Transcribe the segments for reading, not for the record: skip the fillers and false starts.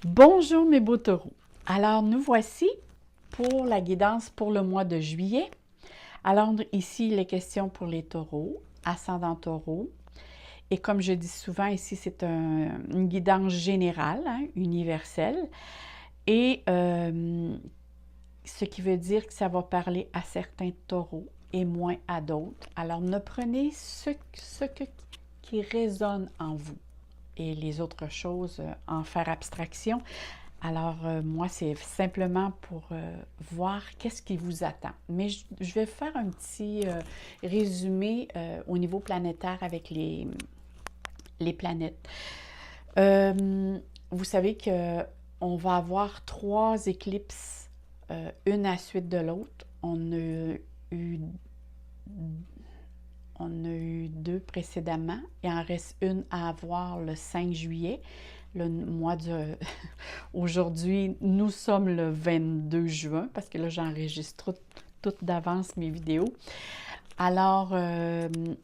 Bonjour mes beaux taureaux. Alors nous voici pour la guidance pour le mois de juillet. Alors ici, il est question pour les taureaux, ascendant taureau. Et comme je dis souvent, ici c'est une guidance générale, universelle. Et ce qui veut dire que ça va parler à certains taureaux et moins à d'autres. Alors ne prenez qui résonne en vous et les autres choses, en faire abstraction. Alors, moi, c'est simplement pour voir qu'est-ce qui vous attend. Mais je vais faire un petit résumé au niveau planétaire avec les planètes. Vous savez qu'on va avoir 3 éclipses, une à la suite de l'autre. Eu, on a eu 2 précédemment. Il en reste une à avoir le 5 juillet. Le mois de... Aujourd'hui, nous sommes le 22 juin, parce que là, j'enregistre tout d'avance mes vidéos. Alors, il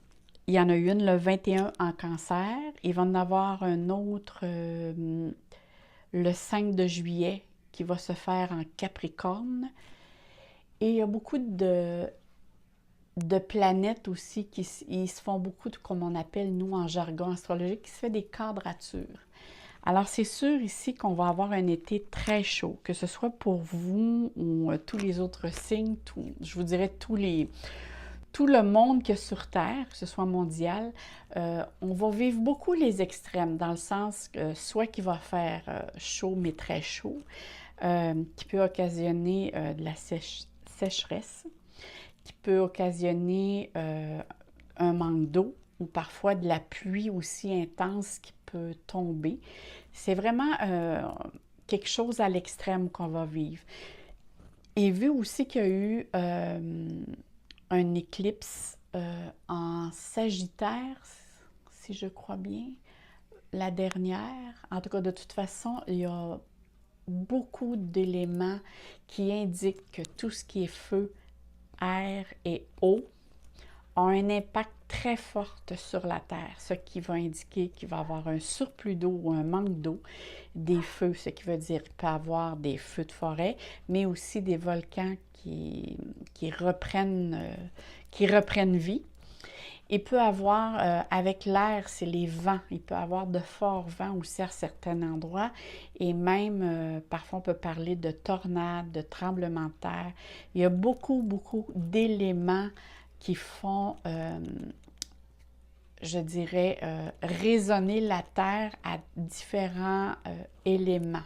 y en a une le 21 en cancer. Il va en avoir un autre le 5 de juillet qui va se faire en Capricorne. Et il y a beaucoup de planètes aussi ils se font beaucoup de, comme on appelle, nous, en jargon astrologique, qui se fait des quadratures. Alors, c'est sûr ici qu'on va avoir un été très chaud, que ce soit pour vous ou tous les autres signes, je vous dirais tout le monde qu'il y a sur Terre, que ce soit mondial, on va vivre beaucoup les extrêmes, dans le sens que soit qu'il va faire chaud, mais très chaud, qui peut occasionner de la sécheresse, qui peut occasionner un manque d'eau, ou parfois de la pluie aussi intense qui peut tomber. C'est vraiment quelque chose à l'extrême qu'on va vivre. Et vu aussi qu'il y a eu un éclipse en Sagittaire, si je crois bien, la dernière, en tout cas de toute façon, il y a beaucoup d'éléments qui indiquent que tout ce qui est feu, air et eau ont un impact très fort sur la Terre, ce qui va indiquer qu'il va y avoir un surplus d'eau ou un manque d'eau, des feux, ce qui veut dire qu'il peut y avoir des feux de forêt, mais aussi des volcans qui reprennent vie. Il peut y avoir, avec l'air, c'est les vents. Il peut y avoir de forts vents aussi à certains endroits. Et même, parfois, on peut parler de tornades, de tremblements de terre. Il y a beaucoup, beaucoup d'éléments qui font, je dirais, résonner la Terre à différents éléments.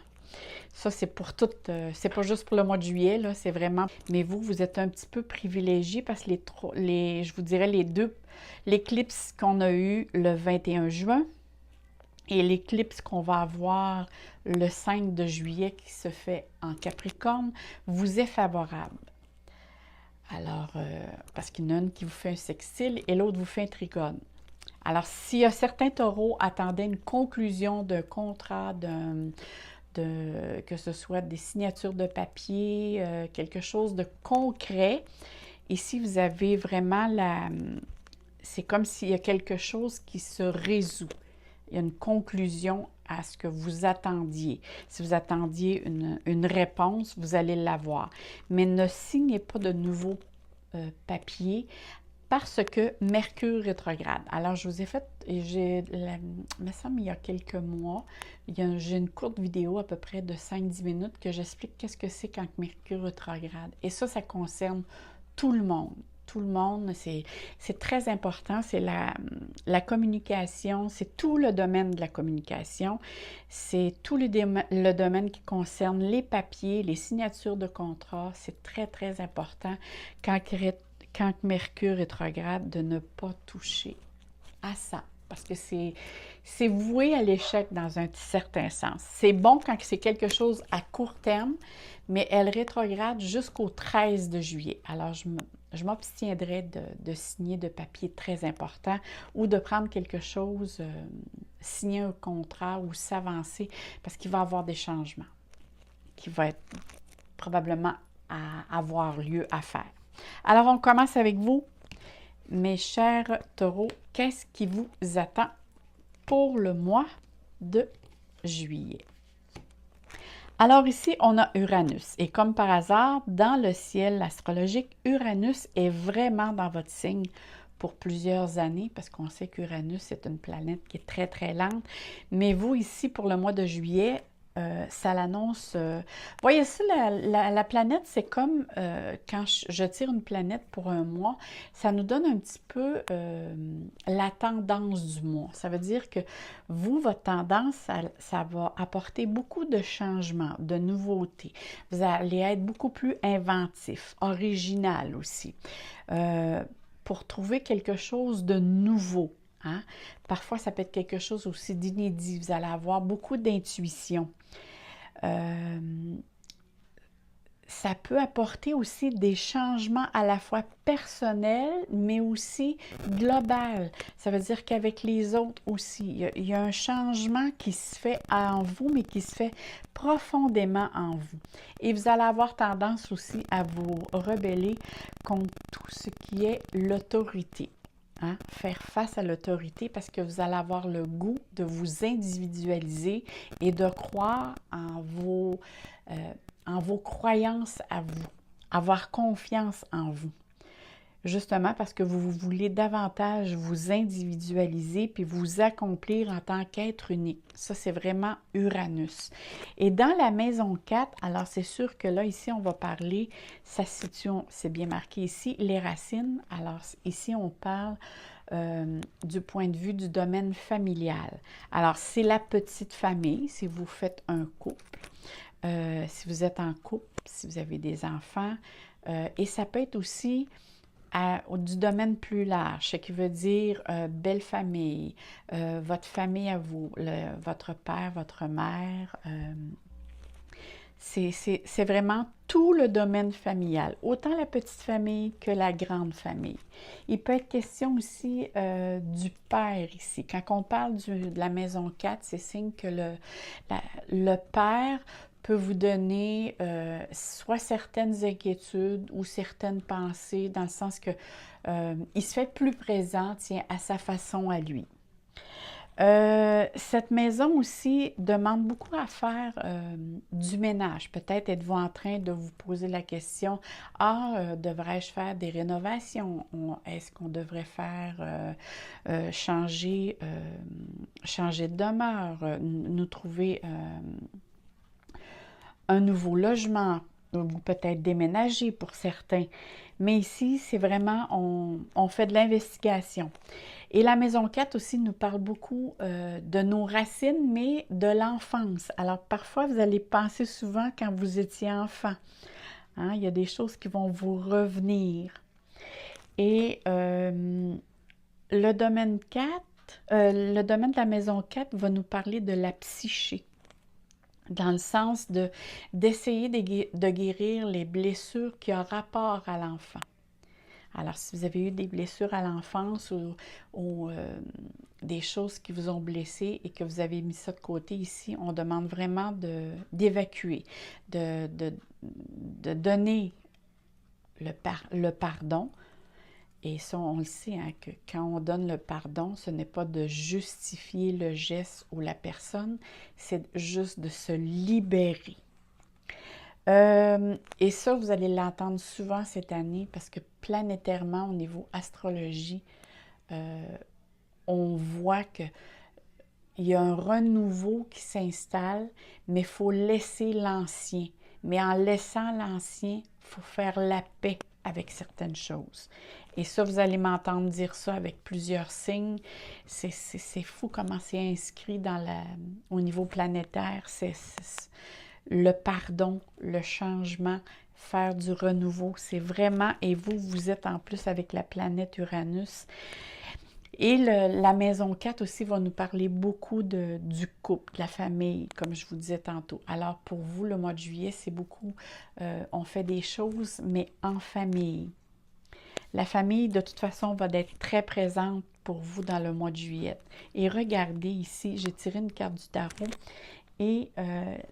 Ça, c'est pour tout, c'est pas juste pour le mois de juillet, là, c'est vraiment... Mais vous êtes un petit peu privilégiés parce que je vous dirais l'éclipse qu'on a eu le 21 juin et l'éclipse qu'on va avoir le 5 de juillet qui se fait en Capricorne vous est favorable. Alors, parce qu'il y en a une qui vous fait un sextile et l'autre vous fait un trigone. Alors, s'il y a certains taureaux attendaient une conclusion d'un contrat, que ce soit des signatures de papier, quelque chose de concret, ici, vous avez vraiment c'est comme s'il y a quelque chose qui se résout. Il y a une conclusion à ce que vous attendiez. Si vous attendiez une réponse, vous allez l'avoir. Mais ne signez pas de nouveaux papiers parce que Mercure rétrograde. Alors, je vous ai fait, il me semble il y a quelques mois, j'ai une courte vidéo à peu près de 5-10 minutes que j'explique qu'est-ce que c'est quand Mercure rétrograde. Et ça concerne tout le monde. Tout le monde, c'est très important, c'est la communication, c'est tout le domaine de la communication, c'est tout le domaine qui concerne les papiers, les signatures de contrats, c'est très, très important quand Mercure rétrograde de ne pas toucher à ça. Parce que c'est voué à l'échec dans un certain sens. C'est bon quand c'est quelque chose à court terme, mais elle rétrograde jusqu'au 13 de juillet. Alors, je m'abstiendrai de signer de papiers très importants ou de prendre quelque chose, signer un contrat ou s'avancer, parce qu'il va y avoir des changements qui vont être probablement à avoir lieu à faire. Alors, on commence avec vous, mes chers taureaux. Qu'est-ce qui vous attend pour le mois de juillet? Alors ici, on a Uranus. Et comme par hasard, dans le ciel astrologique, Uranus est vraiment dans votre signe pour plusieurs années, parce qu'on sait qu'Uranus est une planète qui est très, très lente. Mais vous, ici, pour le mois de juillet, ça l'annonce. Voyez ça, la planète, c'est comme quand je tire une planète pour un mois, ça nous donne un petit peu la tendance du mois. Ça veut dire que vous, votre tendance, ça va apporter beaucoup de changements, de nouveautés. Vous allez être beaucoup plus inventif, original aussi, pour trouver quelque chose de nouveau. Hein? Parfois, ça peut être quelque chose aussi d'inédit. Vous allez avoir beaucoup d'intuition. Ça peut apporter aussi des changements à la fois personnels, mais aussi global. Ça veut dire qu'avec les autres aussi, il y a un changement qui se fait en vous, mais qui se fait profondément en vous. Et vous allez avoir tendance aussi à vous rebeller contre tout ce qui est l'autorité. Hein? Faire face à l'autorité parce que vous allez avoir le goût de vous individualiser et de croire en vos croyances à vous, avoir confiance en vous. Justement parce que vous voulez davantage vous individualiser puis vous accomplir en tant qu'être unique. Ça, c'est vraiment Uranus. Et dans la maison 4, alors c'est sûr que là, ici, on va parler, ça se situe, c'est bien marqué ici, les racines. Alors ici, on parle du point de vue du domaine familial. Alors, c'est la petite famille, si vous faites un couple, si vous êtes en couple, si vous avez des enfants, et ça peut être aussi du domaine plus large, ce qui veut dire belle famille, votre famille à vous, votre père, votre mère. C'est vraiment tout le domaine familial, autant la petite famille que la grande famille. Il peut être question aussi du père ici. Quand on parle de la maison 4, c'est signe que le père peut vous donner soit certaines inquiétudes ou certaines pensées, dans le sens que il se fait plus présent, tiens, à sa façon à lui. Cette maison aussi demande beaucoup à faire du ménage. Peut-être êtes-vous en train de vous poser la question, devrais-je faire des rénovations? Est-ce qu'on devrait faire changer de demeure, nous trouver un nouveau logement, ou peut-être déménager pour certains. Mais ici, c'est vraiment, on fait de l'investigation. Et la maison 4 aussi nous parle beaucoup de nos racines, mais de l'enfance. Alors, parfois, vous allez penser souvent quand vous étiez enfant. Hein, il y a des choses qui vont vous revenir. Et le domaine 4, le domaine de la maison 4 va nous parler de la psyché, dans le sens d'essayer de guérir les blessures qui ont rapport à l'enfant. Alors, si vous avez eu des blessures à l'enfance ou des choses qui vous ont blessé et que vous avez mis ça de côté ici, on demande vraiment d'évacuer, de donner le pardon. Et ça, on le sait, hein, que quand on donne le pardon, ce n'est pas de justifier le geste ou la personne, c'est juste de se libérer. Et ça, vous allez l'entendre souvent cette année parce que planétairement, au niveau astrologie, on voit qu'il y a un renouveau qui s'installe, mais il faut laisser l'ancien. Mais en laissant l'ancien, il faut faire la paix avec certaines choses. Et ça, vous allez m'entendre dire ça avec plusieurs signes. C'est fou comment c'est inscrit au niveau planétaire. C'est le pardon, le changement, faire du renouveau. C'est vraiment, et vous êtes en plus avec la planète Uranus. Et la maison 4 aussi va nous parler beaucoup du couple, de la famille, comme je vous disais tantôt. Alors pour vous, le mois de juillet, c'est beaucoup, on fait des choses, mais en famille. La famille, de toute façon, va être très présente pour vous dans le mois de juillet. Et regardez ici, j'ai tiré une carte du tarot. Et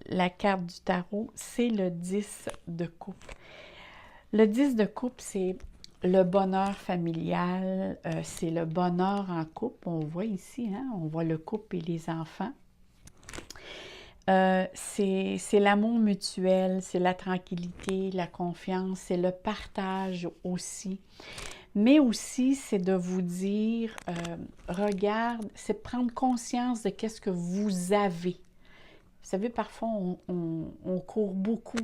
la carte du tarot, c'est le 10 de coupe. Le 10 de coupe, c'est le bonheur familial, c'est le bonheur en couple. On voit ici, hein, on voit le couple et les enfants. C'est l'amour mutuel, c'est la tranquillité, la confiance, c'est le partage aussi. Mais aussi, c'est de vous dire, regarde, c'est prendre conscience de qu'est-ce que vous avez. Vous savez, parfois, on court beaucoup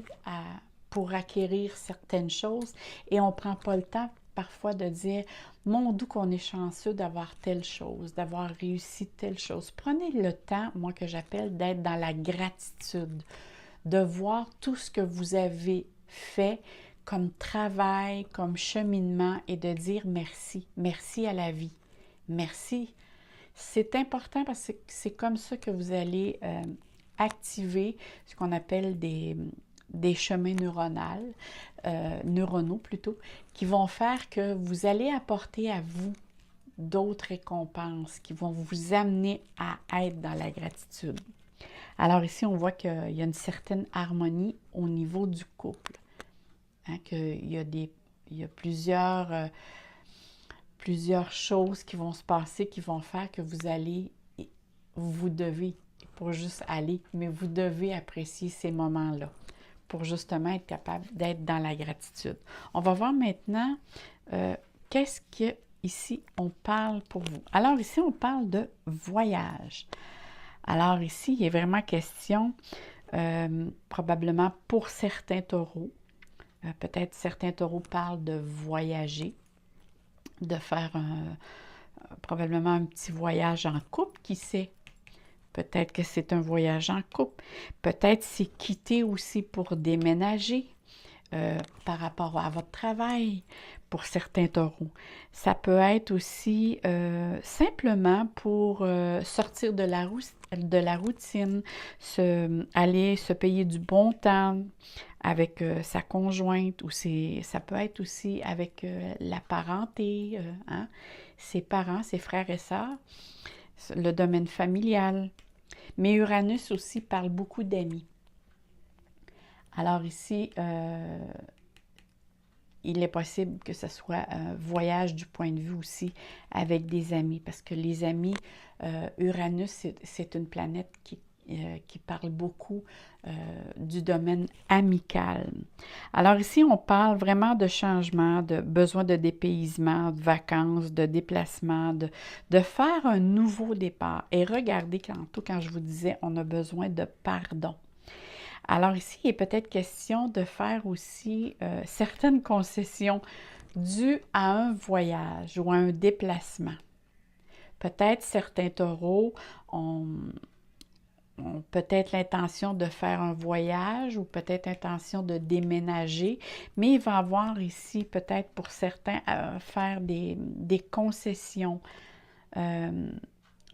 pour acquérir certaines choses et on ne prend pas le temps parfois de dire, mon Dieu, qu'on est chanceux d'avoir telle chose, d'avoir réussi telle chose. Prenez le temps, moi que j'appelle, d'être dans la gratitude, de voir tout ce que vous avez fait comme travail, comme cheminement et de dire merci. Merci à la vie. Merci. C'est important parce que c'est comme ça que vous allez activer ce qu'on appelle des chemins neuronaux plutôt, qui vont faire que vous allez apporter à vous d'autres récompenses qui vont vous amener à être dans la gratitude. Alors ici, on voit qu'il y a une certaine harmonie au niveau du couple. Hein, qu'il y a plusieurs choses qui vont se passer, qui vont faire que vous devez, pas juste aller, mais vous devez apprécier ces moments-là pour justement être capable d'être dans la gratitude. On va voir maintenant qu'est-ce que ici on parle pour vous. Alors ici, on parle de voyage. Alors ici, il est vraiment question, probablement pour certains taureaux, peut-être certains taureaux parlent de voyager, de faire probablement un petit voyage en couple, qui sait? Peut-être que c'est un voyage en couple. Peut-être c'est quitter aussi pour déménager par rapport à votre travail pour certains taureaux. Ça peut être aussi simplement pour sortir de la routine, aller se payer du bon temps avec sa conjointe ou ça peut être aussi avec la parenté, hein, ses parents, ses frères et sœurs, le domaine familial. Mais Uranus aussi parle beaucoup d'amis. Alors ici, il est possible que ce soit un voyage du point de vue aussi avec des amis, parce que les amis, Uranus, c'est une planète qui parle beaucoup du domaine amical. Alors ici, on parle vraiment de changement, de besoin de dépaysement, de vacances, de déplacement, de faire un nouveau départ. Et regardez, quand je vous disais, on a besoin de pardon. Alors ici, il est peut-être question de faire aussi certaines concessions dues à un voyage ou à un déplacement. Peut-être certains taureaux ont peut-être l'intention de faire un voyage ou peut-être l'intention de déménager, mais il va y avoir ici peut-être pour certains faire des concessions dans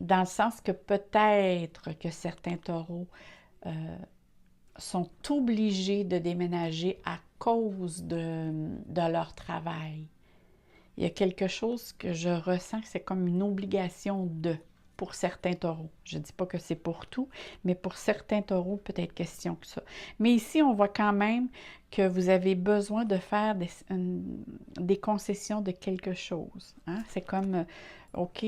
le sens que peut-être que certains taureaux sont obligés de déménager à cause de leur travail. Il y a quelque chose que je ressens que c'est comme une obligation pour certains taureaux. Je ne dis pas que c'est pour tout, mais pour certains taureaux, peut-être question que ça. Mais ici, on voit quand même que vous avez besoin de faire des concessions de quelque chose. Hein? C'est comme, OK,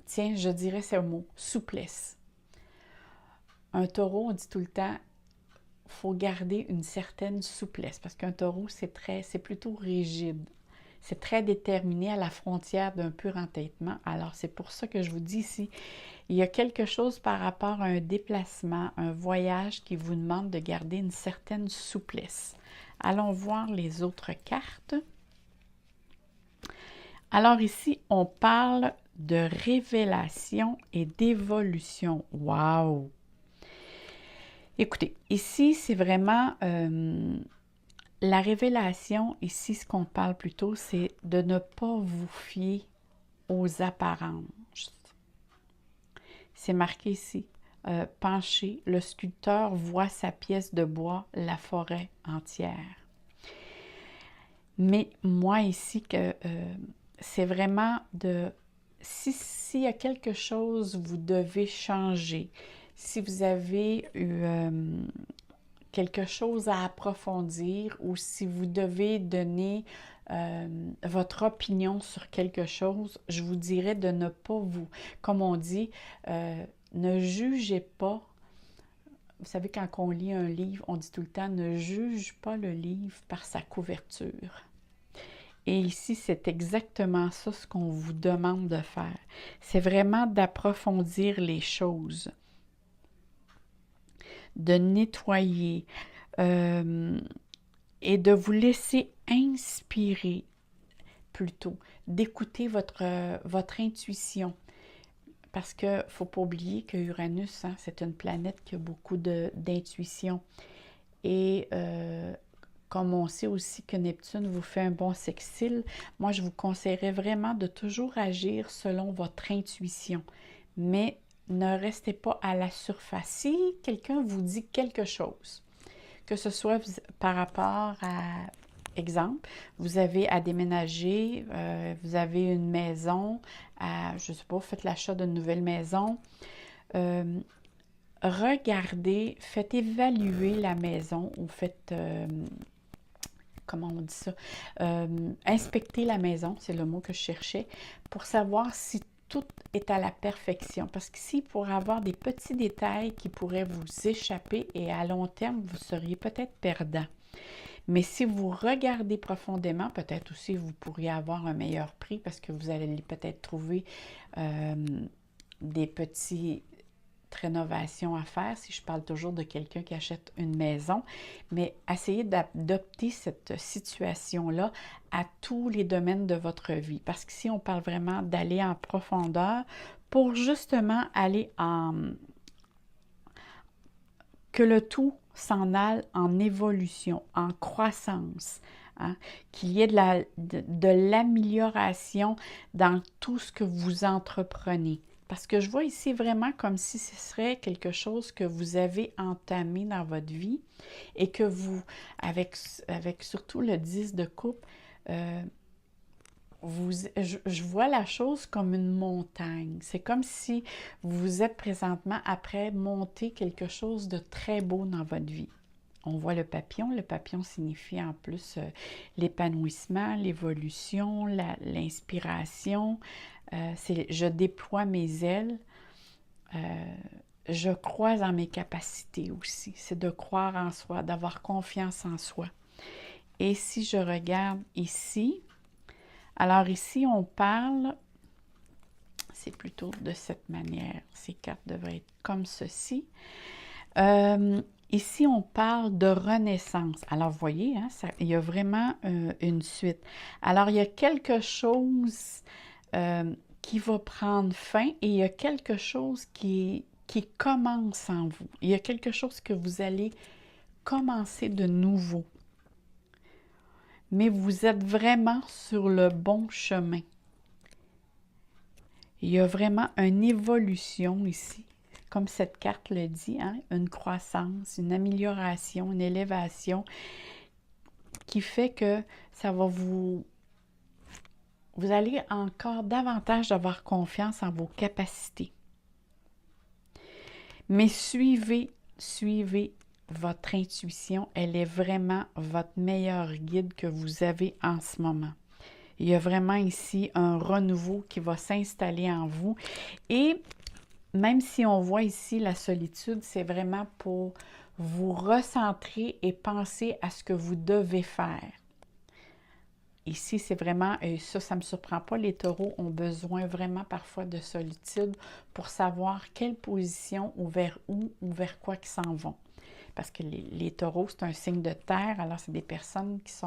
tiens, je dirais ce mot, souplesse. Un taureau, on dit tout le temps, il faut garder une certaine souplesse parce qu'un taureau, c'est plutôt rigide. C'est très déterminé à la frontière d'un pur entêtement. Alors, c'est pour ça que je vous dis ici, il y a quelque chose par rapport à un déplacement, un voyage qui vous demande de garder une certaine souplesse. Allons voir les autres cartes. Alors ici, on parle de révélation et d'évolution. Wow! Écoutez, ici, c'est vraiment la révélation. Ici, ce qu'on parle plutôt, c'est de ne pas vous fier aux apparences. C'est marqué ici, penché, le sculpteur voit sa pièce de bois, la forêt entière. Mais moi ici, c'est vraiment s'il y a quelque chose, vous devez changer. Si vous avez eu quelque chose à approfondir ou si vous devez donner votre opinion sur quelque chose, je vous dirais de ne pas comme on dit, ne jugez pas vous savez, quand on lit un livre, on dit tout le temps, ne juge pas le livre par sa couverture. Et ici, c'est exactement ça ce qu'on vous demande de faire. C'est vraiment d'approfondir les choses, de nettoyer et de vous laisser inspirer plutôt, d'écouter votre intuition. Parce qu'il ne faut pas oublier que Uranus, hein, c'est une planète qui a beaucoup d'intuition. Et comme on sait aussi que Neptune vous fait un bon sextile, moi, je vous conseillerais vraiment de toujours agir selon votre intuition. Mais ne restez pas à la surface. Si quelqu'un vous dit quelque chose, que ce soit par rapport à, exemple, vous avez à déménager, vous avez une maison, je ne sais pas, vous faites l'achat d'une nouvelle maison, regardez, faites évaluer la maison ou faites, comment on dit ça, inspecter la maison, c'est le mot que je cherchais, pour savoir si tout est à la perfection. Parce qu'ici, il pourrait y avoir des petits détails qui pourraient vous échapper et à long terme, vous seriez peut-être perdant. Mais si vous regardez profondément, peut-être aussi vous pourriez avoir un meilleur prix parce que vous allez peut-être trouver des petites rénovations à faire, si je parle toujours de quelqu'un qui achète une maison, mais essayez d'adopter cette situation-là à tous les domaines de votre vie. Parce qu'ici, on parle vraiment d'aller en profondeur pour justement aller que le tout s'en aille en évolution, en croissance, hein? Qu'il y ait de l'amélioration dans tout ce que vous entreprenez. Parce que je vois ici vraiment comme si ce serait quelque chose que vous avez entamé dans votre vie et que vous, avec surtout le 10 de coupe, je vois la chose comme une montagne. C'est comme si vous êtes présentement après monter quelque chose de très beau dans votre vie. On voit le papillon. Le papillon signifie en plus l'épanouissement, l'évolution, l'inspiration. C'est je déploie mes ailes. Je crois en mes capacités aussi. C'est de croire en soi, d'avoir confiance en soi. Et si je regarde ici, alors ici, on parle, c'est plutôt de cette manière, ces cartes devraient être comme ceci. Ici, on parle de renaissance. Alors, vous voyez, hein, il y a vraiment une suite. Alors, il y a quelque chose qui va prendre fin et il y a quelque chose qui commence en vous. Il y a quelque chose que vous allez commencer de nouveau. Mais vous êtes vraiment sur le bon chemin. Il y a vraiment une évolution ici, comme cette carte le dit, hein? Une croissance, une amélioration, une élévation qui fait que ça va vous allez encore davantage avoir confiance en vos capacités. Mais suivez votre intuition, elle est vraiment votre meilleur guide que vous avez en ce moment. Il y a vraiment ici un renouveau qui va s'installer en vous. Et même si on voit ici la solitude, c'est vraiment pour vous recentrer et penser à ce que vous devez faire. Ici, c'est vraiment, et ça ne me surprend pas, les taureaux ont besoin vraiment parfois de solitude pour savoir quelle position ou vers quoi ils s'en vont. Parce que les taureaux, c'est un signe de terre, alors c'est des personnes ils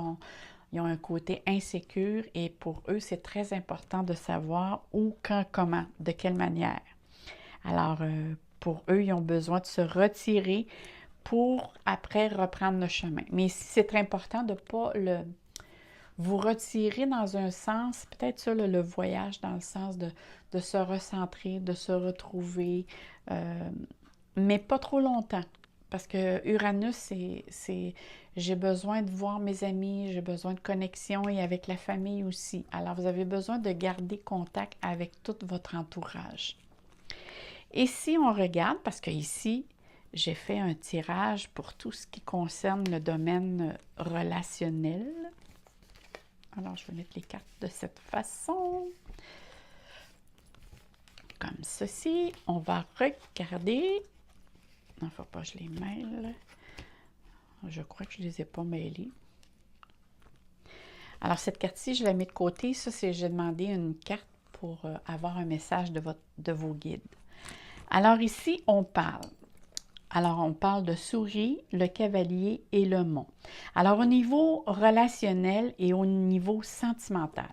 ont un côté insécure et pour eux, c'est très important de savoir où, quand, comment, de quelle manière. Alors, pour eux, ils ont besoin de se retirer pour après reprendre le chemin. Mais ici, c'est très important de ne pas vous retirer dans un sens, peut-être ça, le voyage, dans le sens de se recentrer, de se retrouver, mais pas trop longtemps. Parce que Uranus, c'est j'ai besoin de voir mes amis, j'ai besoin de connexion et avec la famille aussi. Alors, vous avez besoin de garder contact avec tout votre entourage. Et si on regarde, parce que ici, j'ai fait un tirage pour tout ce qui concerne le domaine relationnel. Alors, je vais mettre les cartes de cette façon. Comme ceci. On va regarder. Non, il ne faut pas que je les mêle. Je crois que je ne les ai pas mêlés. Alors, cette carte-ci, je la mets de côté. Ça, c'est j'ai demandé une carte pour avoir un message de vos guides. Alors, ici, on parle. Alors, on parle de souris, le cavalier et le mont. Alors, au niveau relationnel et au niveau sentimental.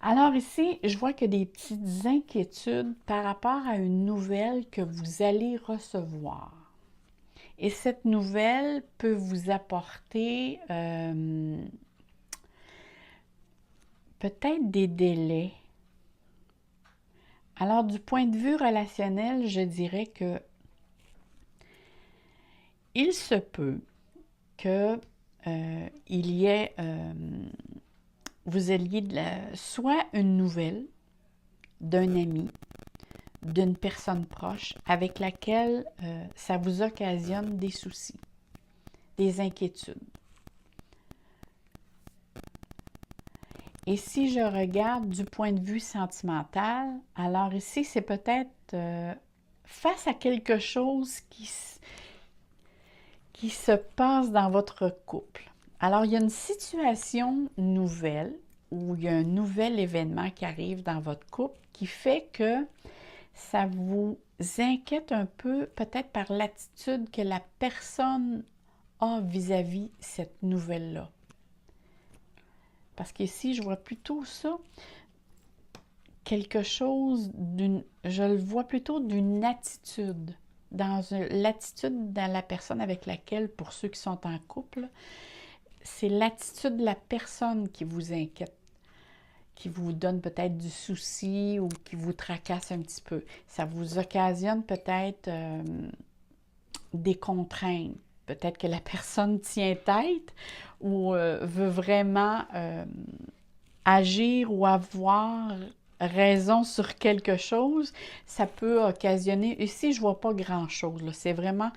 Alors ici, je vois que des petites inquiétudes par rapport à une nouvelle que vous allez recevoir. Et cette nouvelle peut vous apporter peut-être des délais. Alors, du point de vue relationnel, je dirais que il se peut que il y ait, vous ayez soit une nouvelle d'un ami, d'une personne proche avec laquelle ça vous occasionne des soucis, des inquiétudes. Et si je regarde du point de vue sentimental, alors ici, c'est peut-être face à quelque chose qui se passe dans votre couple. Alors, il y a une situation nouvelle ou il y a un nouvel événement qui arrive dans votre couple qui fait que ça vous inquiète un peu, peut-être par l'attitude que la personne a vis-à-vis cette nouvelle-là. Parce qu'ici, je vois plutôt ça, quelque chose je le vois plutôt d'une attitude, l'attitude dans la personne avec laquelle, pour ceux qui sont en couple, c'est l'attitude de la personne qui vous inquiète, qui vous donne peut-être du souci ou qui vous tracasse un petit peu. Ça vous occasionne peut-être des contraintes. Peut-être que la personne tient tête ou veut vraiment agir ou avoir raison sur quelque chose. Ça peut occasionner... Ici, je ne vois pas grand-chose. C'est vraiment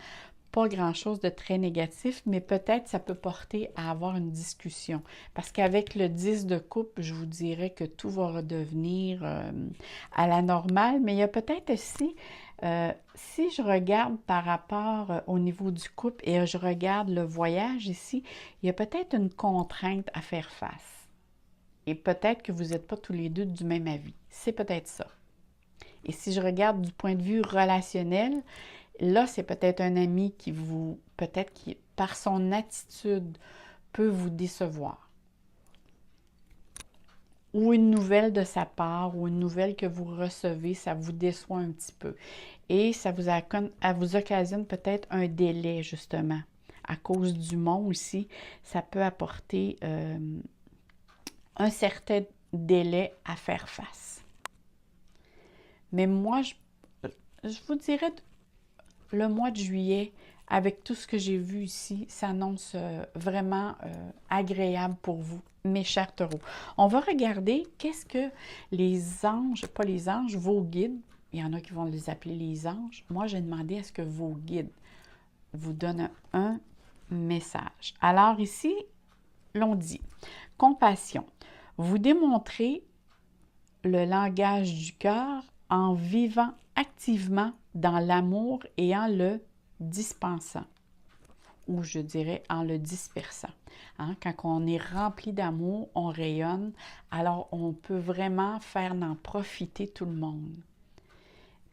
pas grand-chose de très négatif, mais peut-être ça peut porter à avoir une discussion. Parce qu'avec le 10 de coupe, je vous dirais que tout va redevenir à la normale, mais il y a peut-être aussi, si je regarde par rapport au niveau du couple et je regarde le voyage ici, il y a peut-être une contrainte à faire face. Et peut-être que vous n'êtes pas tous les deux du même avis. C'est peut-être ça. Et si je regarde du point de vue relationnel, là, c'est peut-être un ami qui par son attitude, peut vous décevoir. Ou une nouvelle de sa part, ou une nouvelle que vous recevez, ça vous déçoit un petit peu. Et ça vous occasionne peut-être un délai, justement. À cause du mont aussi, ça peut apporter un certain délai à faire face. Mais moi, je vous dirais, le mois de juillet, avec tout ce que j'ai vu ici, s'annonce vraiment agréable pour vous, mes chers taureaux. On va regarder qu'est-ce que les anges, pas les anges, vos guides, il y en a qui vont les appeler les anges. Moi, j'ai demandé à ce que vos guides vous donnent un message. Alors ici, l'on dit compassion. Vous démontrez le langage du cœur en vivant activement dans l'amour et en le dispensant, ou je dirais en le dispersant. Hein? Quand on est rempli d'amour, on rayonne, alors on peut vraiment faire en profiter tout le monde.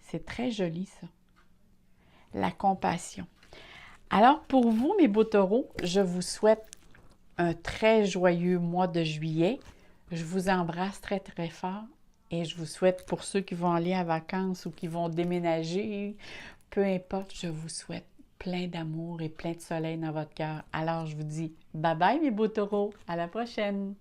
C'est très joli ça, la compassion. Alors pour vous, mes beaux taureaux, je vous souhaite un très joyeux mois de juillet. Je vous embrasse très très fort et je vous souhaite, pour ceux qui vont aller en vacances ou qui vont déménager, peu importe, je vous souhaite plein d'amour et plein de soleil dans votre cœur. Alors je vous dis bye bye mes beaux taureaux, à la prochaine!